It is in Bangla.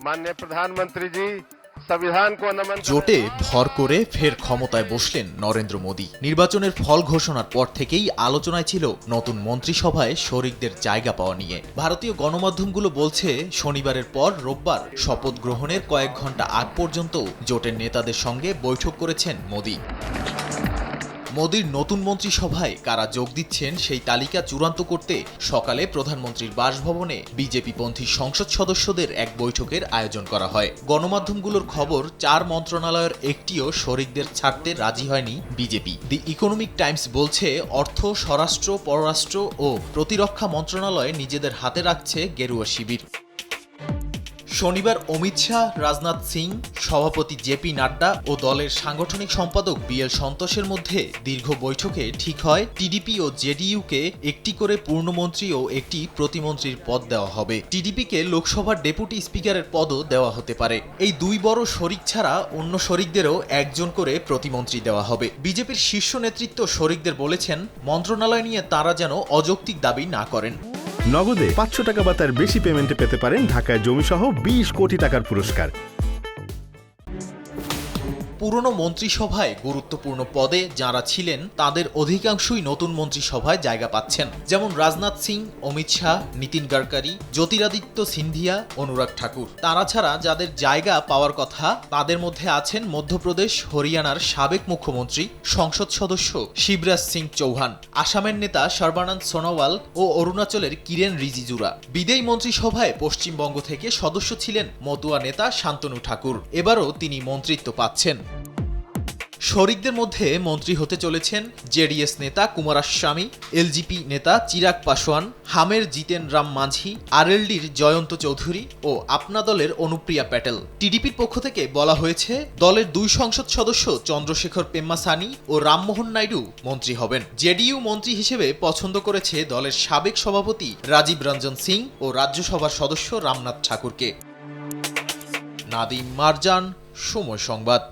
माननीय प्रधानमंत्री जी संविधान को नमन জোটে ভর করে ফের ক্ষমতায় বসলেন নরেন্দ্র মোদী। নির্বাচনের ফল ঘোষণার পর থেকেই আলোচনায় ছিল নতুন মন্ত্রিসভায় শরিকদের জায়গা পাওয়া নিয়ে। ভারতীয় গণমাধ্যমগুলো বলছে, শনিবারের পর রোববার শপথ গ্রহণের কয়েক ঘন্টা আগ পর্যন্ত জোটের নেতাদের সঙ্গে বৈঠক করেছেন মোদী। মোদীর নতুন মন্ত্রিসভায় কারা যোগ দিচ্ছেন সেই তালিকা চূড়ান্ত করতে সকালে প্রধানমন্ত্রীর বাসভবনে বিজেপিপন্থী সংসদ সদস্যদের এক বৈঠকের আয়োজন করা হয়। গণমাধ্যমগুলোর খবর, 4 মন্ত্রণালয়ের একটিও শরিকদের ছাড়তে রাজি হয়নি বিজেপি। দি ইকোনমিক টাইমস বলছে, অর্থ, স্বরাষ্ট্র, পররাষ্ট্র ও প্রতিরক্ষা মন্ত্রণালয় নিজেদের হাতে রাখছে গেরুয়া শিবির। শনিবার অমিত শাহ, রাজনাথ সিং, সভাপতি জেপি নাড্ডা ও দলের সাংগঠনিক সম্পাদক বিএল সন্তোষের মধ্যে দীর্ঘ বৈঠকে ঠিক হয় টিডিপি ও জেডিইউকে একটি করে পূর্ণমন্ত্রী ও একটি প্রতিমন্ত্রীর পদ দেওয়া হবে। টিডিপিকে লোকসভার ডেপুটি স্পিকারের পদও দেওয়া হতে পারে। এই দুই বড় শরিক ছাড়া অন্য শরিকদেরও একজন করে প্রতিমন্ত্রী দেওয়া হবে। বিজেপির শীর্ষ নেতৃত্ব শরিকদের বলেছেন, মন্ত্রণালয় নিয়ে তারা যেন অযৌক্তিক দাবি না করেন। নগদে 500 টাকা বা তার বেশি পেমেন্টে পেতে পারেন ঢাকায় জমিসহ 20 কোটি টাকার পুরস্কার। পুরনো মন্ত্রিসভায় গুরুত্বপূর্ণ পদে যাঁরা ছিলেন তাদের অধিকাংশই নতুন মন্ত্রিসভায় জায়গা পাচ্ছেন, যেমন রাজনাথ সিং, অমিত শাহ, নীতিন গডকরি, জ্যোতিরাদিত্য সিন্ধিয়া, অনুরাগ ঠাকুর। তারা ছাড়া যাদের জায়গা পাওয়ার কথা তাদের মধ্যে আছেন মধ্যপ্রদেশ, হরিয়ানার সাবেক মুখ্যমন্ত্রী, সংসদ সদস্য শিবরাজ সিং চৌহান, আসামের নেতা সর্বানন্দ সোনোয়াল ও অরুণাচলের কিরেন রিজিজুরা। বিদেয়ী মন্ত্রিসভায় পশ্চিমবঙ্গ থেকে সদস্য ছিলেন মতুয়া নেতা শান্তনু ঠাকুর। এবারও তিনি মন্ত্রিত্ব পাচ্ছেন। শরিকদের মধ্যে মন্ত্রী হতে চলেছেন জেডিএস নেতা কুমারাস্বামী, এলজিপি নেতা চিরাগ পাসোয়ান, হামের জিতেন রাম মাঝি, আরএলডির জয়ন্ত চৌধুরী ও আপনা দলের অনুপ্রিয়া প্যাটেল। টিডিপির পক্ষ থেকে বলা হয়েছে, দলের 2 সংসদ সদস্য চন্দ্রশেখর পেম্মাসানি ও রামমোহন নাইডু মন্ত্রী হবেন। জেডিইউ মন্ত্রী হিসেবে পছন্দ করেছে দলের সাবেক সভাপতি রাজীব রঞ্জন সিং ও রাজ্যসভার সদস্য রামনাথ ঠাকুরকে। নাদিম মারজান, সময় সংবাদ।